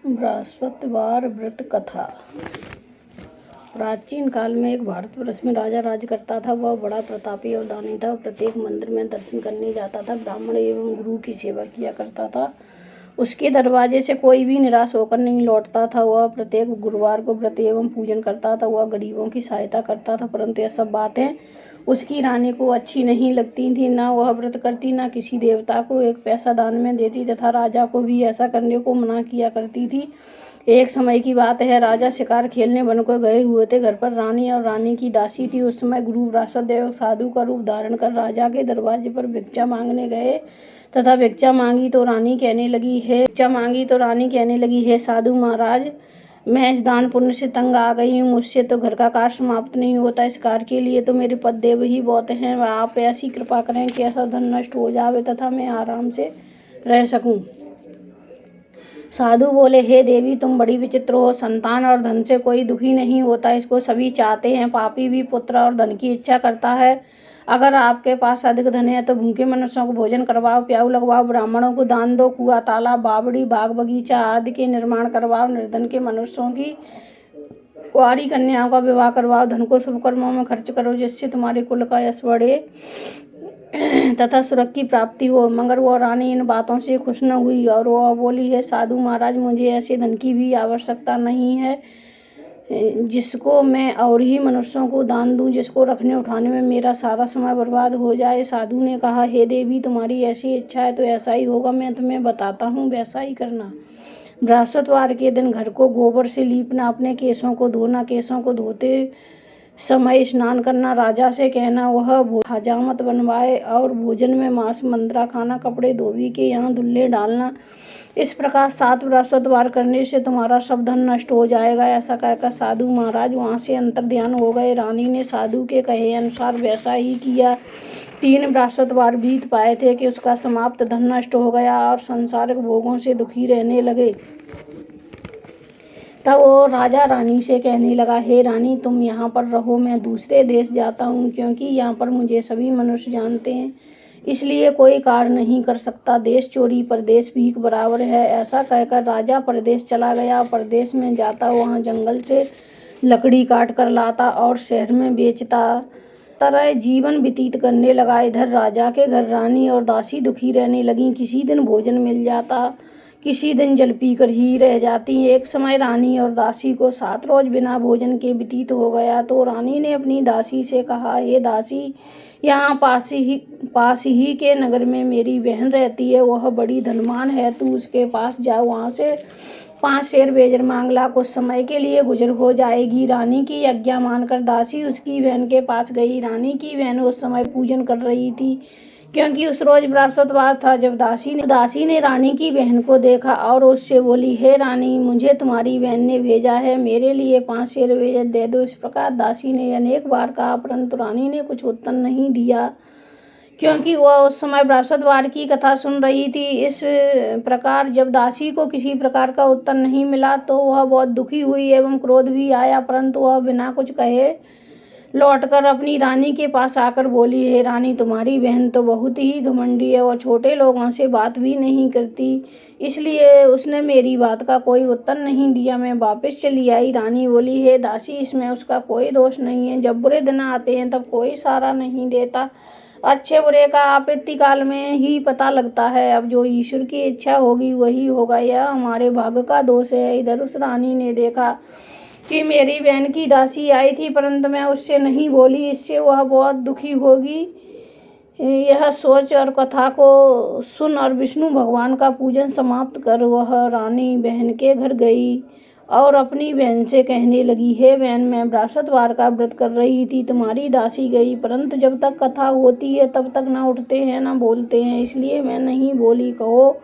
बृहस्पतिवार व्रत कथा। प्राचीन काल में एक भारतवर्ष में राजा राज करता था। वह बड़ा प्रतापी और दानी था। प्रत्येक मंदिर में दर्शन करने जाता था। ब्राह्मण एवं गुरु की सेवा किया करता था। उसके दरवाजे से कोई भी निराश होकर नहीं लौटता था। वह प्रत्येक गुरुवार को व्रत एवं पूजन करता था। वह गरीबों की सहायता करता था, परंतु यह सब बातें उसकी रानी को अच्छी नहीं लगती थी। न वह व्रत करती, न किसी देवता को एक पैसा दान में देती तथा राजा को भी ऐसा करने को मना किया करती थी। एक समय की बात है, राजा शिकार खेलने वन को गए हुए थे। घर पर रानी और रानी की दासी थी। उस समय गुरु बृहस्पतिदेव साधु का रूप धारण कर राजा के दरवाजे पर भिक्षा मांगने गए तथा भिक्षा मांगी तो रानी कहने लगी, हे साधु महाराज, मैं इस दान पुण्य से तंग आ गई हूँ। मुझसे तो घर का कार्य समाप्त नहीं होता। इस कार्य के लिए तो मेरे पतिदेव ही बहुत हैं। आप ऐसी कृपा करें कि ऐसा धन नष्ट हो जावे तथा मैं आराम से रह सकूं। साधु बोले, हे देवी, तुम बड़ी विचित्र हो। संतान और धन से कोई दुखी नहीं होता, इसको सभी चाहते हैं। पापी भी पुत्र और धन की इच्छा करता है। अगर आपके पास अधिक धन है तो भूखे मनुष्यों को भोजन करवाओ, प्याऊ लगवाओ, ब्राह्मणों को दान दो, कुआं, तालाब, बावड़ी, बाग बगीचा आदि के निर्माण करवाओ, निर्धन के मनुष्यों की कुंवारी कन्याओं का विवाह करवाओ, धन को शुभ कर्मों में खर्च करो, जिससे तुम्हारे कुल का यश बढ़े तथा सुरक्षा की प्राप्ति हो। मगर वो रानी इन बातों से खुश न हुई और वह बोली, है साधु महाराज, मुझे ऐसे धन की भी आवश्यकता नहीं है जिसको मैं और ही मनुष्यों को दान दूं, जिसको रखने उठाने में मेरा सारा समय बर्बाद हो जाए। साधु ने कहा, हे देवी, तुम्हारी ऐसी इच्छा है तो ऐसा ही होगा। मैं तुम्हें बताता हूँ, वैसा ही करना। बृहस्पतिवार के दिन घर को गोबर से लीपना, अपने केशों को धोना, केशों को धोते समय स्नान करना, राजा से कहना वह हजामत बनवाए और भोजन में मांस मंद्रा खाना, कपड़े धोबी के यहाँ धुल्ले डालना। इस प्रकार 7 बृहस्पतिवार करने से तुम्हारा सब धन नष्ट हो जाएगा। ऐसा कहकर साधु महाराज वहाँ से अंतर्ध्यान हो गए। रानी ने साधु के कहे अनुसार वैसा ही किया। 3 बृहस्पतिवार बीत पाए थे कि उसका समाप्त धन नष्ट हो गया और सांसारिक भोगों से दुखी रहने लगे। तब वो राजा रानी से कहने लगा, हे रानी, तुम यहाँ पर रहो, मैं दूसरे देश जाता हूँ, क्योंकि यहाँ पर मुझे सभी मनुष्य जानते हैं, इसलिए कोई कार्य नहीं कर सकता। देश चोरी परदेश भीख बराबर है। ऐसा कहकर राजा परदेश चला गया। परदेश में जाता वहाँ जंगल से लकड़ी काट कर लाता और शहर में बेचता। तरह जीवन व्यतीत करने लगा। इधर राजा के घर रानी और दासी दुखी रहने लगी। किसी दिन भोजन मिल जाता, किसी दिन जल पी कर ही रह जाती। एक समय रानी और दासी को 7 रोज बिना भोजन के व्यतीत हो गया तो रानी ने अपनी दासी से कहा, हे दासी, यहाँ पास ही के नगर में मेरी बहन रहती है। वह बड़ी धनवान है। तू उसके पास जा, वहाँ से 5 शेर बेजर मांग ला, कुछ समय के लिए गुजर हो जाएगी। रानी की आज्ञा मानकर दासी उसकी बहन के पास गई। रानी की बहन उस समय पूजन कर रही थी, क्योंकि उस रोज बृहस्पतिवार था। जब दासी ने रानी की बहन को देखा और उससे बोली, हे रानी, मुझे तुम्हारी बहन ने भेजा है, मेरे लिए 5 शेर बेजर दे दो। इस प्रकार दासी ने अनेक बार कहा, परंतु रानी ने कुछ उत्तर नहीं दिया, क्योंकि वह उस समय बृहस्पतिवार की कथा सुन रही थी। इस प्रकार जब दासी को किसी प्रकार का उत्तर नहीं मिला तो वह बहुत दुखी हुई एवं क्रोध भी आया, परंतु वह बिना कुछ कहे लौटकर अपनी रानी के पास आकर बोली, हे रानी, तुम्हारी बहन तो बहुत ही घमंडी है। वह छोटे लोगों से बात भी नहीं करती, इसलिए उसने मेरी बात का कोई उत्तर नहीं दिया। मैं वापस चली आई। रानी बोली, हे दासी, इसमें उसका कोई दोष नहीं है। जब बुरे दिन आते हैं तब कोई सहारा नहीं देता। अच्छे बुरे का आपत्ति काल में ही पता लगता है। अब जो ईश्वर की इच्छा होगी वही होगा। यह हमारे भाग्य का दोष है। इधर उस रानी ने देखा कि मेरी बहन की दासी आई थी, परंतु मैं उससे नहीं बोली, इससे वह बहुत दुखी होगी। यह सोच और कथा को सुन और विष्णु भगवान का पूजन समाप्त कर वह रानी बहन के घर गई और अपनी बहन से कहने लगी, हे बहन, मैं बृहस्पतिवार का व्रत कर रही थी, तुम्हारी दासी गई, परंतु जब तक कथा होती है तब तक न उठते हैं न बोलते हैं, इसलिए मैं नहीं बोली। कहो,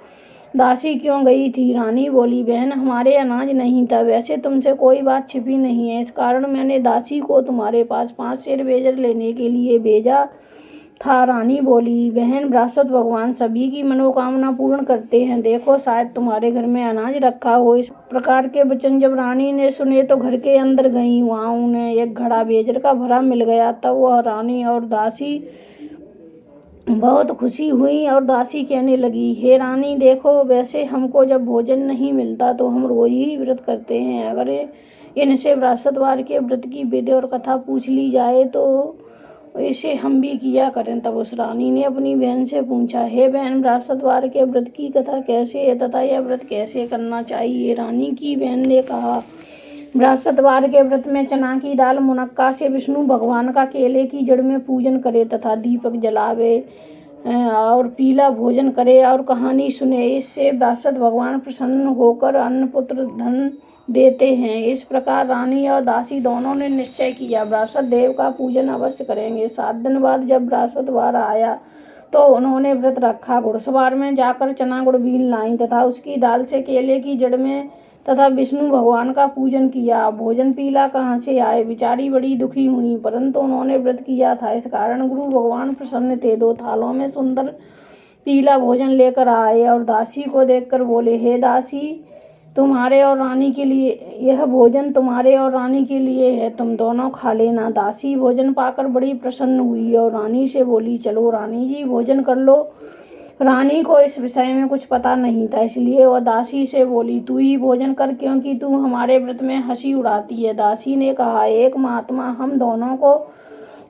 दासी क्यों गई थी? रानी बोली, बहन, हमारे अनाज नहीं था। वैसे तुमसे कोई बात छिपी नहीं है, इस कारण मैंने दासी को तुम्हारे पास 5 शेर बेजर लेने के लिए भेजा था। रानी बोली, बहन, बृहस्पति भगवान सभी की मनोकामना पूर्ण करते हैं। देखो, शायद तुम्हारे घर में अनाज रखा हो। इस प्रकार के वचन जब रानी ने सुने तो घर के अंदर गई। वहाँ उन्हें एक घड़ा बेजर का भरा मिल गया। तब वह रानी और दासी बहुत खुशी हुई और दासी कहने लगी, हे रानी देखो, वैसे हमको जब भोजन नहीं मिलता तो हम रोज ही व्रत करते हैं। अगर इनसे बृहस्पतिवार के व्रत की विधि और कथा पूछ ली जाए तो इसे हम भी किया करें। तब उस रानी ने अपनी बहन से पूछा, हे बहन, बृहस्पतिवार के व्रत की कथा कैसे है तथा यह व्रत कैसे करना चाहिए? रानी की बहन ने कहा, बृहस्पतिवार के व्रत में चना की दाल मुनक्का से विष्णु भगवान का केले की जड़ में पूजन करे तथा दीपक जलावे और पीला भोजन करे और कहानी सुने। इससे बृहस्पति भगवान प्रसन्न होकर अन्न पुत्र धन देते हैं। इस प्रकार रानी और दासी दोनों ने निश्चय किया, बृहस्पति देव का पूजन अवश्य करेंगे। 7 दिन बाद जब बृहस्पतिवार आया तो उन्होंने व्रत रखा। घुड़सवार में जाकर चना गुड़ बीन लाई तथा उसकी दाल से केले की जड़ में तथा विष्णु भगवान का पूजन किया। भोजन पीला कहाँ से आए? बेचारी बड़ी दुखी हुई, परंतु उन्होंने व्रत किया था, इस कारण गुरु भगवान प्रसन्न थे। 2 थालों में सुंदर पीला भोजन लेकर आए और दासी को देखकर बोले, हे दासी, तुम्हारे और रानी के लिए यह भोजन तुम्हारे और रानी के लिए है, तुम दोनों खा लेना। दासी भोजन पाकर बड़ी प्रसन्न हुई और रानी से बोली, चलो रानी जी भोजन कर लो। रानी को इस विषय में कुछ पता नहीं था, इसलिए वह दासी से बोली, तू ही भोजन कर, क्योंकि तू हमारे व्रत में हंसी उड़ाती है। दासी ने कहा, एक महात्मा हम दोनों को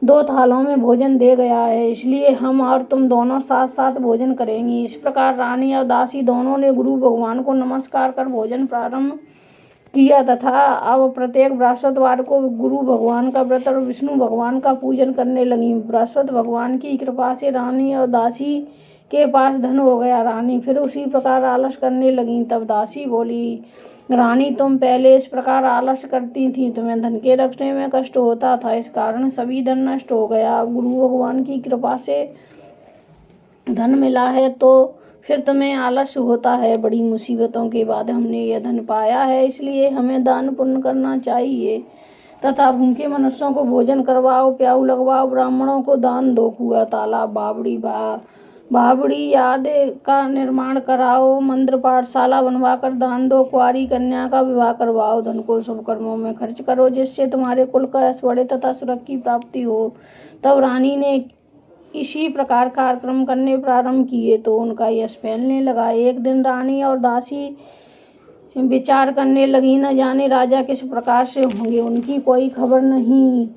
2 थालों में भोजन दे गया है, इसलिए हम और तुम दोनों साथ साथ भोजन करेंगी। इस प्रकार रानी और दासी दोनों ने गुरु भगवान को नमस्कार कर भोजन प्रारंभ किया तथा अब प्रत्येक बृहस्पतिवार को गुरु भगवान का व्रत और विष्णु भगवान का पूजन करने लगी। बृहस्पति भगवान की कृपा से रानी और दासी के पास धन हो गया। रानी फिर उसी प्रकार आलस करने लगी। तब दासी बोली, रानी, तुम पहले इस प्रकार आलस करती थी, तुम्हें धन के रखने में कष्ट होता था, इस कारण सभी धन नष्ट हो गया। अब गुरु भगवान की कृपा से धन मिला है तो फिर तुम्हें आलस होता है। बड़ी मुसीबतों के बाद हमने यह धन पाया है, इसलिए हमें दान पुण्य करना चाहिए तथा भूखे मनुष्यों को भोजन करवाओ, प्याऊ लगवाओ, ब्राह्मणों को दान दो, कुआं तालाब बावड़ी आदि का निर्माण कराओ, मंदिर पाठशाला बनवाकर दान दो, कुंवारी कन्या का विवाह करवाओ, धन को शुभ कर्मों में खर्च करो, जिससे तुम्हारे कुल का यश बढ़े तथा सुरक्षा की प्राप्ति हो। तब रानी ने इसी प्रकार कार्यक्रम करने प्रारंभ किए तो उनका यश फैलने लगा। एक दिन रानी और दासी विचार करने लगी, न जाने राजा किस प्रकार से होंगे, उनकी कोई खबर नहीं।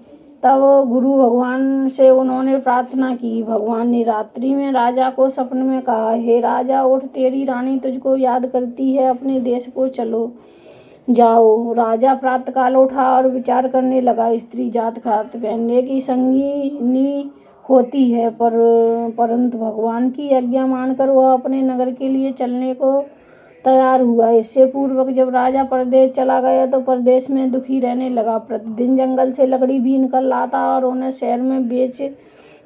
तब गुरु भगवान से उन्होंने प्रार्थना की। भगवान ने रात्रि में राजा को सपन में कहा, हे राजा, उठ, तेरी रानी तुझको याद करती है, अपने देश को चलो जाओ। राजा प्रातःकाल उठा और विचार करने लगा, स्त्री जात खात पहनने की संगीनी होती है, परंतु भगवान की आज्ञा मानकर वह अपने नगर के लिए चलने को तैयार हुआ। इससे पूर्वक जब राजा परदेश चला गया तो परदेश में दुखी रहने लगा। प्रतिदिन जंगल से लकड़ी बीन कर लाता और उन्हें शहर में बेच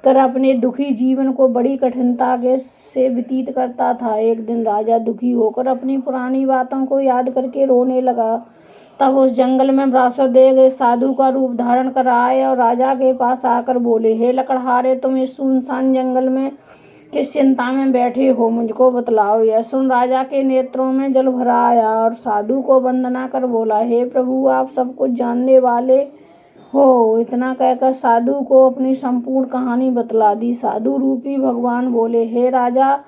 कर अपने दुखी जीवन को बड़ी कठिनता से व्यतीत करता था। एक दिन राजा दुखी होकर अपनी पुरानी बातों को याद करके रोने लगा। तब उस जंगल में बृहस्पति देव एक साधु का रूप धारण कर आए और राजा के पास आकर बोले, हे लकड़हारे, तुम इस सुनसान जंगल में किस चिंता में बैठे हो, मुझको बतलाओ। यह सुन राजा के नेत्रों में जल भर आया और साधु को वंदना कर बोला, हे प्रभु, आप सब कुछ जानने वाले हो। इतना कहकर साधु को अपनी संपूर्ण कहानी बतला दी। साधु रूपी भगवान बोले, हे राजा,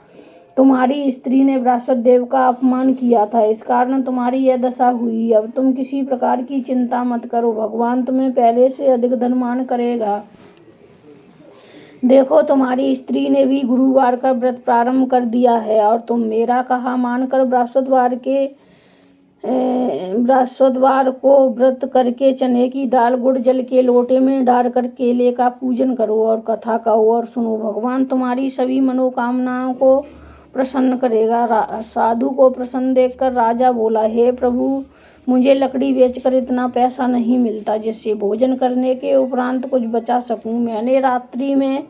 तुम्हारी स्त्री ने बृहस्पति देव का अपमान किया था, इस कारण तुम्हारी यह दशा हुई। अब तुम किसी प्रकार की चिंता मत करो, भगवान तुम्हें पहले से अधिक धनवान करेगा। देखो, तुम्हारी स्त्री ने भी गुरुवार का व्रत प्रारंभ कर दिया है और तुम मेरा कहा मानकर बृहस्पतिवार को व्रत करके चने की दाल गुड़ जल के लोटे में डालकर केले का पूजन करो और कथा कहो और सुनो। भगवान तुम्हारी सभी मनोकामनाओं को प्रसन्न करेगा। साधु को प्रसन्न देखकर राजा बोला, हे प्रभु, मुझे लकड़ी बेचकर इतना पैसा नहीं मिलता जिससे भोजन करने के उपरांत कुछ बचा सकूं। मैंने रात्रि में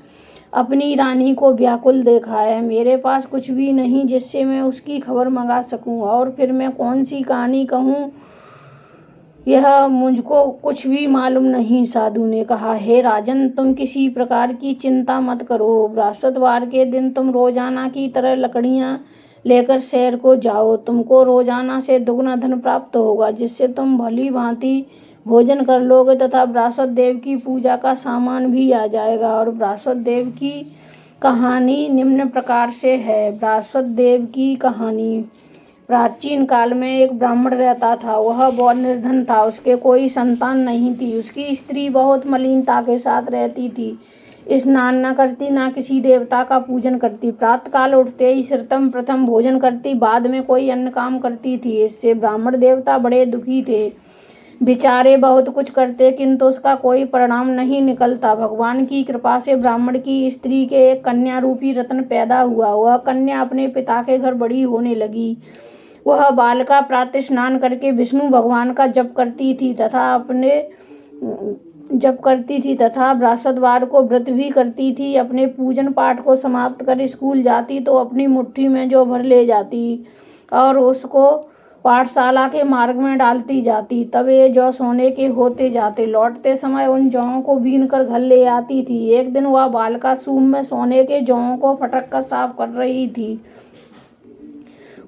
अपनी रानी को व्याकुल देखा है, मेरे पास कुछ भी नहीं जिससे मैं उसकी खबर मंगा सकूं, और फिर मैं कौन सी कहानी कहूं, यह मुझको कुछ भी मालूम नहीं। साधु ने कहा, हे राजन, तुम किसी प्रकार की चिंता मत करो। बृहस्पतिवार के दिन तुम रोजाना की तरह लकड़ियां लेकर शहर को जाओ। तुमको रोजाना से दुगना धन प्राप्त होगा, जिससे तुम भली भांति भोजन कर लोगे तथा बृहस्पति देव की पूजा का सामान भी आ जाएगा। और बृहस्पति देव की कहानी निम्न प्रकार से है। बृहस्पति देव की कहानी। प्राचीन काल में एक ब्राह्मण रहता था। वह बहुत निर्धन था। उसके कोई संतान नहीं थी। उसकी स्त्री बहुत मलिनता के साथ रहती थी। स्नान न करती, न किसी देवता का पूजन करती। प्रातःकाल उठते ही सर्वप्रथम प्रथम भोजन करती, बाद में कोई अन्य काम करती थी। इससे ब्राह्मण देवता बड़े दुखी थे। बेचारे बहुत कुछ करते किंतु उसका कोई परिणाम नहीं निकलता। भगवान की कृपा से ब्राह्मण की स्त्री के एक कन्या रूपी रत्न पैदा हुआ। वह कन्या अपने पिता के घर बड़ी होने लगी। वह बालिका प्रातः स्नान करके विष्णु भगवान का जप करती थी तथा बृहस्पतिवार को व्रत भी करती थी। अपने पूजन पाठ को समाप्त कर स्कूल जाती तो अपनी मुट्ठी में जौ भर ले जाती और उसको पाठशाला के मार्ग में डालती जाती। तब ये जौ सोने के होते जाते। लौटते समय उन जौओं को बीन कर घर ले आती थी। एक दिन वह बालिका सूप में सोने के जौओं को फटक कर साफ कर रही थी।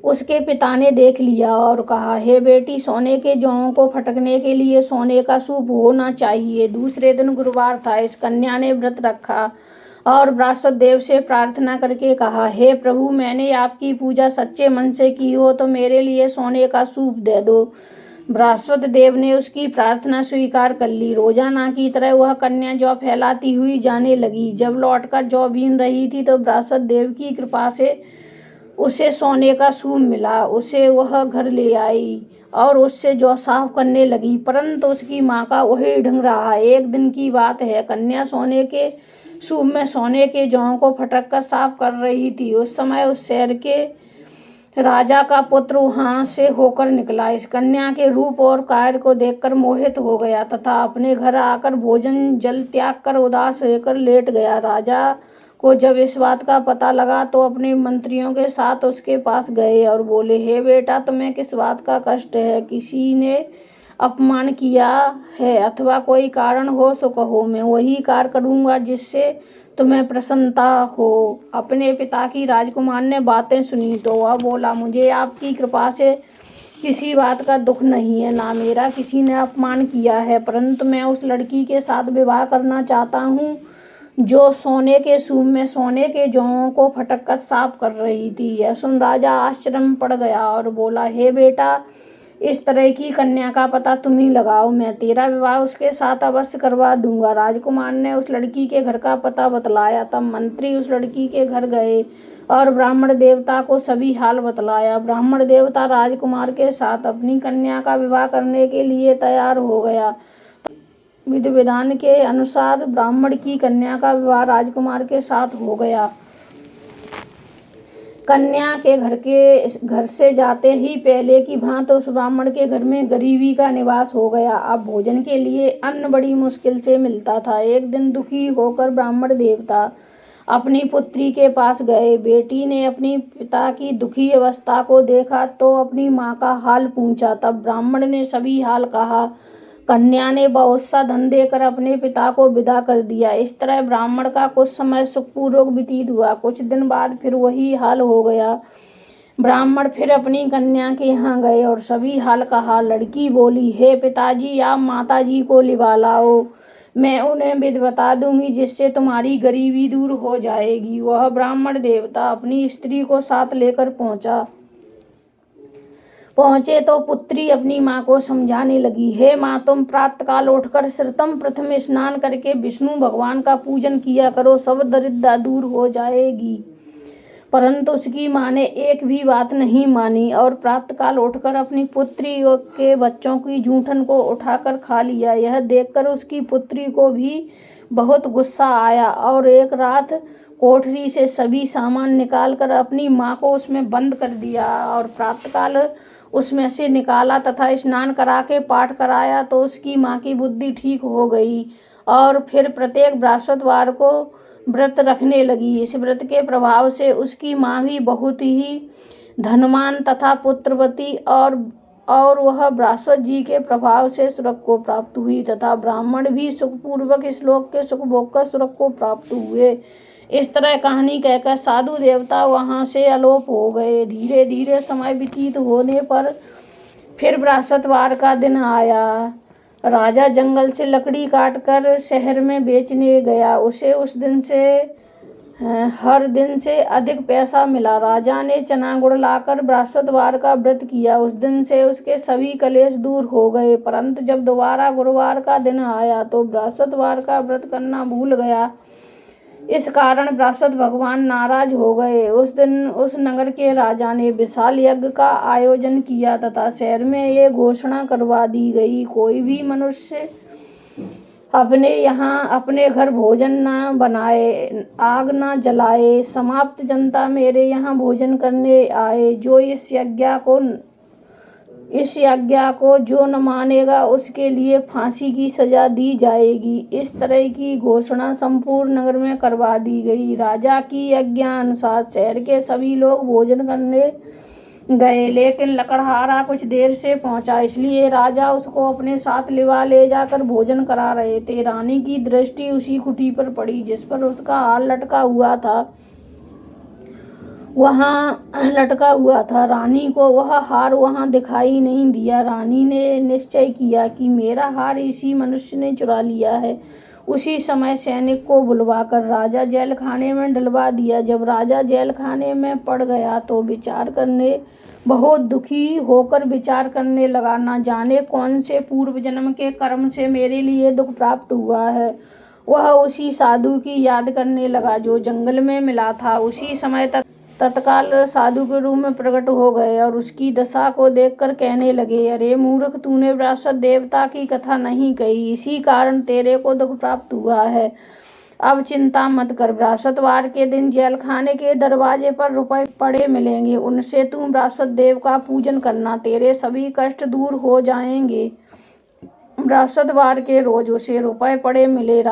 उसके पिता ने देख लिया और कहा, हे बेटी, सोने के जौओं को फटकने के लिए सोने का सूप होना चाहिए। दूसरे दिन गुरुवार था। इस कन्या ने व्रत रखा और बृहस्पति देव से प्रार्थना करके कहा, हे प्रभु, मैंने आपकी पूजा सच्चे मन से की हो तो मेरे लिए सोने का सूप दे दो। बृहस्पति देव ने उसकी प्रार्थना स्वीकार कर ली। रोजाना की तरह वह कन्या जौ फैलाती हुई जाने लगी। जब लौटकर जौ बीन रही थी तो बृहस्पति देव की कृपा से उसे सोने का सूप मिला। उसे वह घर ले आई और उससे जौ साफ करने लगी, परंतु उसकी माँ का वही ढंग रहा। एक दिन की बात है। कन्या सोने के सूप में सोने के जौओं को फटक कर साफ कर रही थी। उस समय उस शहर के राजा का पुत्र वहां से होकर निकला। इस कन्या के रूप और कार्य को देखकर मोहित हो गया तथा अपने घर आकर भोजन जल त्याग कर उदास होकर लेट गया। राजा को जब इस बात का पता लगा तो अपने मंत्रियों के साथ उसके पास गए और बोले, हे बेटा, तुम्हें किस बात का कष्ट है? किसी ने अपमान किया है अथवा कोई कारण हो सो कहो, मैं वही कार्य करूँगा जिससे तुम्हें प्रसन्नता हो। अपने पिता की राजकुमार ने बातें सुनी तो वह बोला, मुझे आपकी कृपा से किसी बात का दुख नहीं है, ना मेरा किसी ने अपमान किया है, परंतु मैं उस लड़की के साथ विवाह करना चाहता हूँ जो सोने के सूप में सोने के जौओं को फटक कर साफ कर रही थी। यह सुन राजा आश्चर्य में पड़ गया और बोला, हे बेटा, इस तरह की कन्या का पता तुम ही लगाओ, मैं तेरा विवाह उसके साथ अवश्य करवा दूंगा। राजकुमार ने उस लड़की के घर का पता बतलाया। तब मंत्री उस लड़की के घर गए और ब्राह्मण देवता को सभी हाल बतलाया। ब्राह्मण देवता राजकुमार के साथ अपनी कन्या का विवाह करने के लिए तैयार हो गया। विधि विधान के अनुसार ब्राह्मण की कन्या का विवाह राजकुमार के साथ हो गया। कन्या के घर से जाते ही पहले की भांति उस ब्राह्मण के घर में गरीबी का निवास हो गया। अब भोजन के लिए अन्न बड़ी मुश्किल से मिलता था। एक दिन दुखी होकर ब्राह्मण देवता अपनी पुत्री के पास गए। बेटी ने अपनी पिता की दुखी अवस्था को देखा तो अपनी माँ का हाल पूछा। तब ब्राह्मण ने सभी हाल कहा। कन्या ने बहुत सा धन देकर अपने पिता को विदा कर दिया। इस तरह ब्राह्मण का कुछ समय सुखपूर्वक व्यतीत हुआ। कुछ दिन बाद फिर वही हाल हो गया। ब्राह्मण फिर अपनी कन्या के यहाँ गए और सभी हाल कहा। लड़की बोली, हे पिताजी, आप माताजी को लिवा लाओ, मैं उन्हें विधि बता दूंगी जिससे तुम्हारी गरीबी दूर हो जाएगी। वह ब्राह्मण देवता अपनी स्त्री को साथ लेकर पहुंचे तो पुत्री अपनी माँ को समझाने लगी, हे माँ, तुम प्रातःकाल उठकर सर्वप्रथम प्रथम स्नान करके विष्णु भगवान का पूजन किया करो, सब दरिद्रता दूर हो जाएगी। परंतु उसकी माँ ने एक भी बात नहीं मानी और प्रातःकाल उठकर अपनी पुत्री के बच्चों की जूठन को उठाकर खा लिया। यह देखकर उसकी पुत्री को भी बहुत गुस्सा आया और एक रात कोठरी से सभी सामान निकालकर अपनी माँ को उसमें बंद कर दिया और प्रातःकाल उसमें से निकाला तथा स्नान करा के पाठ कराया तो उसकी माँ की बुद्धि ठीक हो गई और फिर प्रत्येक बृहस्पतिवार को व्रत रखने लगी। इस व्रत के प्रभाव से उसकी माँ भी बहुत ही धनवान तथा पुत्रवती और वह बृहस्पति जी के प्रभाव से स्वर्ग को प्राप्त हुई तथा ब्राह्मण भी सुखपूर्वक इस लोक के सुख भोग कर स्वर्ग को प्राप्त हुए। इस तरह कहानी कहकर साधु देवता वहाँ से अलोप हो गए। धीरे धीरे समय व्यतीत होने पर फिर बृहस्पतिवार का दिन आया। राजा जंगल से लकड़ी काटकर शहर में बेचने गया। उसे उस दिन से हर दिन से अधिक पैसा मिला। राजा ने चना गुड़ लाकर बृहस्पतिवार का व्रत किया। उस दिन से उसके सभी कलेश दूर हो गए। परंतु जब दोबारा गुरुवार का दिन आया तो बृहस्पतिवार का व्रत करना भूल गया। इस कारण बृहस्पति भगवान नाराज हो गए। उस दिन उस नगर के राजा ने विशाल यज्ञ का आयोजन किया तथा शहर में ये घोषणा करवा दी गई, कोई भी मनुष्य अपने घर भोजन न बनाए, आग न जलाए। समाप्त जनता मेरे यहाँ भोजन करने आए। जो इस यज्ञ को जो न मानेगा उसके लिए फांसी की सजा दी जाएगी। इस तरह की घोषणा संपूर्ण नगर में करवा दी गई। राजा की आज्ञानुसार शहर के सभी लोग भोजन करने गए, लेकिन लकड़हारा कुछ देर से पहुंचा, इसलिए राजा उसको अपने साथ लिवा ले जाकर भोजन करा रहे थे। रानी की दृष्टि उसी कुटी पर पड़ी जिस पर उसका हार लटका हुआ था। रानी को वह हार वहां दिखाई नहीं दिया। रानी ने निश्चय किया कि मेरा हार इसी मनुष्य ने चुरा लिया है। उसी समय सैनिक को बुलवाकर राजा जेल खाने में डलवा दिया। जब राजा जेल खाने में पड़ गया तो बहुत दुखी होकर विचार करने लगा, न जाने कौन से पूर्व जन्म के कर्म से मेरे लिए दुख प्राप्त हुआ है। वह उसी साधु की याद करने लगा जो जंगल में मिला था। उसी समय तत्काल साधु के रूप में प्रकट हो गए और उसकी दशा को देखकर कहने लगे, अरे मूर्ख, तूने बृहस्पति देवता की कथा नहीं कही, इसी कारण तेरे को दुख प्राप्त हुआ है। अब चिंता मत कर। बृहस्पतिवार के दिन जेल खाने के दरवाजे पर रुपए पड़े मिलेंगे, उनसे तू बृहस्पति देव का पूजन करना, तेरे सभी कष्ट दूर हो जाएंगे। बृहस्पतिवार के रोज उसे रुपए पड़े मिले।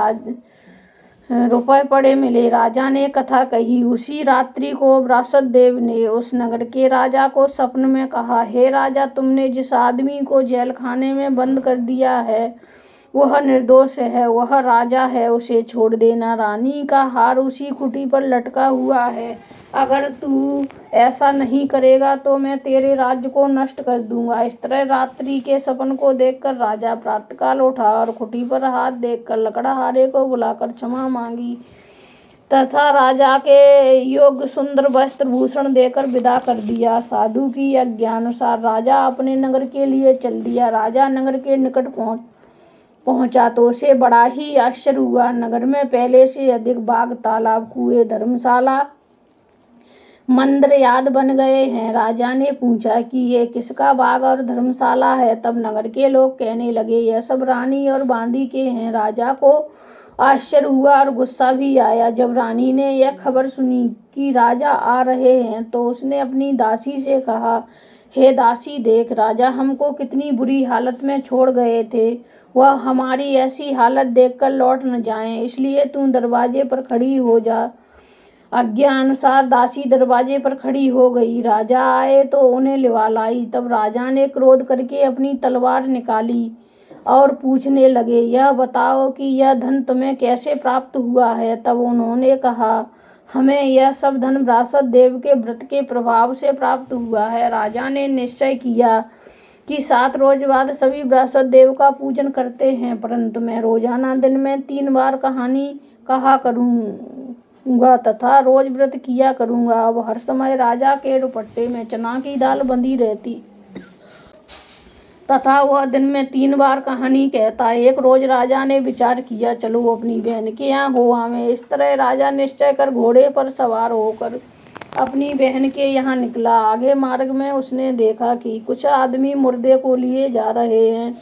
राजा ने कथा कही। उसी रात्रि को बृहस्पति देव ने उस नगर के राजा को स्वप्न में कहा, हे राजा, तुमने जिस आदमी को जेल खाने में बंद कर दिया है वह निर्दोष है, वह राजा है, उसे छोड़ देना। रानी का हार उसी खूंटी पर लटका हुआ है। अगर तू ऐसा नहीं करेगा तो मैं तेरे राज्य को नष्ट कर दूंगा। इस तरह रात्रि के सपन को देखकर राजा प्रातःकाल उठा और खूंटी पर हाथ देखकर लकड़हारे को बुलाकर क्षमा मांगी तथा राजा के योग्य सुंदर वस्त्र भूषण देकर विदा कर दिया। साधु की आज्ञानुसार राजा अपने नगर के लिए चल दिया। राजा नगर के निकट पहुंचा तो उसे बड़ा ही आश्चर्य हुआ। नगर में पहले से अधिक बाग, तालाब, कुएं, धर्मशाला, मंदिर आदि बन गए हैं। राजा ने पूछा कि ये किसका बाग और धर्मशाला है। तब नगर के लोग कहने लगे, यह सब रानी और बांदी के हैं। राजा को आश्चर्य हुआ और गुस्सा भी आया। जब रानी ने यह खबर सुनी कि राजा आ रहे हैं तो उसने अपनी दासी से कहा, हे दासी, देख, राजा हमको कितनी बुरी हालत में छोड़ गए थे। वह हमारी ऐसी हालत देखकर लौट न जाएं, इसलिए तू दरवाजे पर खड़ी हो जा। आज्ञा अनुसार दासी दरवाजे पर खड़ी हो गई। राजा आए तो उन्हें लिवा लाई। तब राजा ने क्रोध करके अपनी तलवार निकाली और पूछने लगे, यह बताओ कि यह धन तुम्हें कैसे प्राप्त हुआ है। तब उन्होंने कहा, हमें यह सब धन बृहस्पति देव के व्रत के प्रभाव से प्राप्त हुआ है। राजा ने निश्चय किया कि 7 रोज बाद सभी बृहस्पति देव का पूजन करते हैं, परंतु मैं रोजाना दिन में 3 बार कहानी कहा करूँगा तथा रोज व्रत किया करूँगा। अब हर समय राजा के दुपट्टे में चना की दाल बंधी रहती तथा वह दिन में 3 बार कहानी कहता। एक रोज राजा ने विचार किया, चलो अपनी बहन के यहाँ हो आवें। इस तरह राजा निश्चय कर घोड़े पर सवार होकर अपनी बहन के यहाँ निकला। आगे मार्ग में उसने देखा कि कुछ आदमी मुर्दे को लिए जा रहे हैं।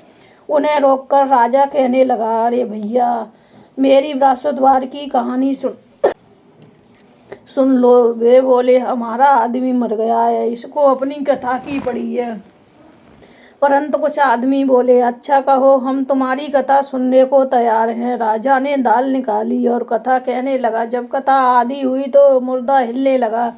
उन्हें रोककर राजा कहने लगा, अरे भैया, मेरी बृहस्पतिवार की कहानी सुन लो। वे बोले, हमारा आदमी मर गया है, इसको अपनी कथा की पड़ी है। परंतु कुछ आदमी बोले, अच्छा कहो, हम तुम्हारी कथा सुनने को तैयार हैं। राजा ने दाल निकाली और कथा कहने लगा। जब कथा आधी हुई तो मुर्दा हिलने लगा।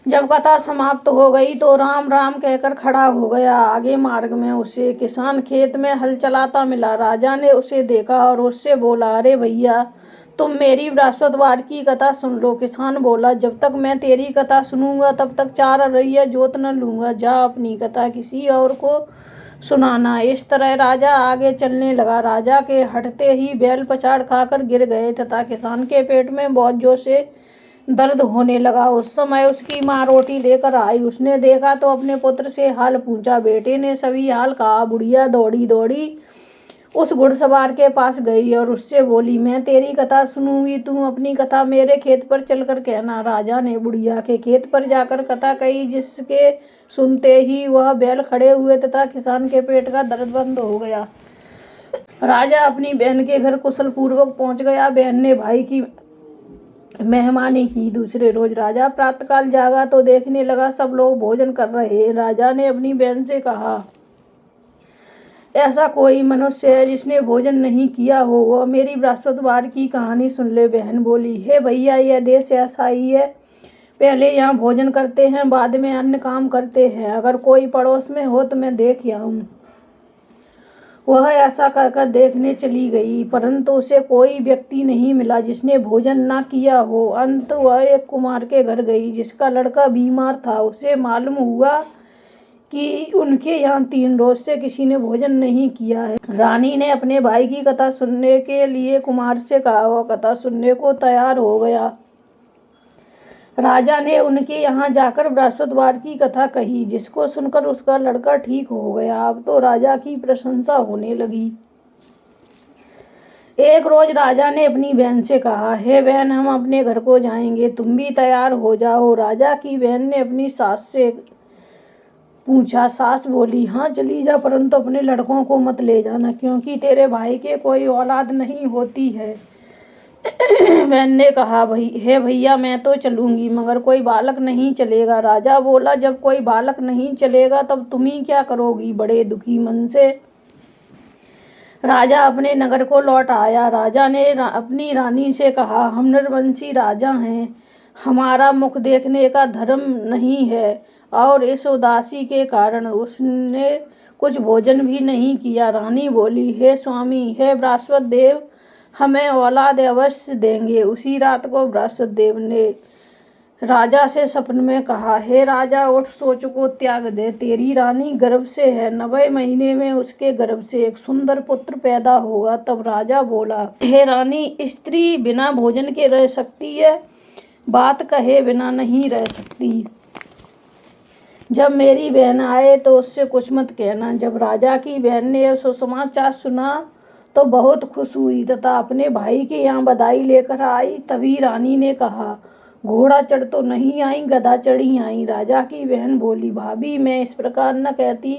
जब कथा समाप्त हो गई तो राम राम कहकर खड़ा हो गया। आगे मार्ग में उसे किसान खेत में हल चलाता मिला। राजा ने उसे देखा और उससे बोला, अरे भैया, तुम मेरी बृहस्पतिवार की कथा सुन लो। किसान बोला, जब तक मैं तेरी कथा सुनूंगा तब तक 4 रैया जोत न लूंगा। जा अपनी कथा किसी और को सुनाना। इस तरह राजा आगे चलने लगा। राजा के हटते ही बैल पछाड़ खाकर गिर गए तथा किसान के पेट में बहुत जोर से दर्द होने लगा। उस समय उसकी माँ रोटी लेकर आई। उसने देखा तो अपने पुत्र से हाल पूछा। बेटे ने सभी हाल कहा। बुढ़िया दौड़ी दौड़ी उस घुड़सवार के पास गई और उससे बोली, मैं तेरी कथा सुनूंगी, तुम अपनी कथा मेरे खेत पर चलकर कहना। राजा ने बुढ़िया के खेत पर जाकर कथा कही, जिसके सुनते ही वह बैल खड़े हुए तथा किसान के पेट का दर्द बंद हो गया। राजा अपनी बहन के घर कुशल पूर्वक पहुंच गया। बहन ने भाई की मेहमानी की। दूसरे रोज राजा प्रातःकाल जागा तो देखने लगा सब लोग भोजन कर रहे हैं। राजा ने अपनी बहन से कहा, ऐसा कोई मनुष्य है जिसने भोजन नहीं किया हो, वह मेरी बृहस्पतिवार की कहानी सुन ले। बहन बोली, हे भैया, यह देश ऐसा ही है, पहले यहाँ भोजन करते हैं, बाद में अन्य काम करते हैं। अगर कोई पड़ोस में हो तो मैं देख आऊं। वह ऐसा कहकर देखने चली गई, परंतु उसे कोई व्यक्ति नहीं मिला जिसने भोजन ना किया हो। अंत वह एक कुमार के घर गई जिसका लड़का बीमार था। उसे मालूम हुआ कि उनके यहाँ 3 रोज से किसी ने भोजन नहीं किया है। रानी ने अपने भाई की कथा सुनने के लिए कुमार से कहा। वह कथा सुनने को तैयार हो गया। राजा ने उनके यहाँ जाकर बृहस्पतिवार की कथा कही, जिसको सुनकर उसका लड़का ठीक हो गया। अब तो राजा की प्रशंसा होने लगी। एक रोज राजा ने अपनी बहन से कहा, हे बहन, हम अपने घर को जाएंगे, तुम भी तैयार हो जाओ। राजा की बहन ने अपनी सास से पूछा। सास बोली, हाँ चली जा, परंतु अपने लड़कों को मत ले जाना, क्योंकि तेरे भाई के कोई औलाद नहीं होती है। बहन ने कहा, हे भैया, मैं तो चलूंगी, मगर कोई बालक नहीं चलेगा। राजा बोला, जब कोई बालक नहीं चलेगा तब तुम ही क्या करोगी। बड़े दुखी मन से राजा अपने नगर को लौट आया। राजा ने अपनी रानी से कहा, हम नरवंशी राजा हैं, हमारा मुख देखने का धर्म नहीं है, और इस उदासी के कारण उसने कुछ भोजन भी नहीं किया। रानी बोली, हे स्वामी, हे बृहस्पति देव, हमें औलाद अवश्य देंगे। उसी रात को बृहस्पति देव ने राजा से सपन में कहा, हे राजा, उठ, सोच को त्याग दे, तेरी रानी गर्भ से है, 9वें महीने में उसके गर्भ से एक सुंदर पुत्र पैदा होगा। तब राजा बोला, हे रानी, स्त्री बिना भोजन के रह सकती है, बात कहे बिना नहीं रह सकती। जब मेरी बहन आए तो उससे कुछ मत कहना। जब राजा की बहन ने यह सुसमाचार सुना तो बहुत खुश हुई तथा अपने भाई के यहाँ बधाई लेकर आई। तभी रानी ने कहा, घोड़ा चढ़ तो नहीं आई, गधा चढ़ी आई। राजा की बहन बोली, भाभी, मैं इस प्रकार न कहती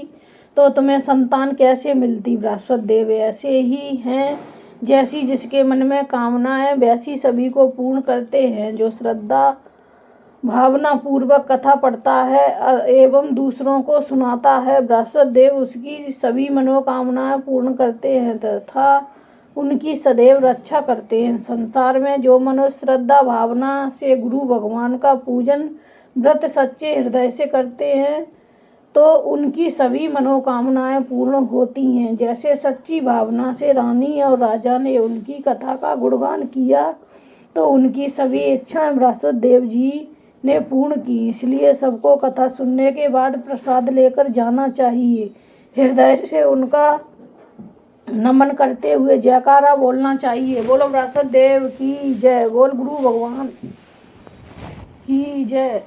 तो तुम्हें संतान कैसे मिलती। बृहस्पति देव ऐसे ही हैं, जैसी जिसके मन में कामना है वैसी सभी को पूर्ण करते हैं। जो श्रद्धा भावना पूर्वक कथा पढ़ता है एवं दूसरों को सुनाता है, बृहस्पति देव उसकी सभी मनोकामनाएं पूर्ण करते हैं तथा उनकी सदैव रक्षा करते हैं। संसार में जो मनुष्य श्रद्धा भावना से गुरु भगवान का पूजन व्रत सच्चे हृदय से करते हैं तो उनकी सभी मनोकामनाएं पूर्ण होती हैं। जैसे सच्ची भावना से रानी और राजा ने उनकी कथा का गुणगान किया तो उनकी सभी इच्छाएं बृहस्पति देव जी ने पूर्ण की। इसलिए सबको कथा सुनने के बाद प्रसाद लेकर जाना चाहिए। हृदय से उनका नमन करते हुए जयकारा बोलना चाहिए। बोलो बृहस्पति देव की जय, बोल गुरु भगवान की जय।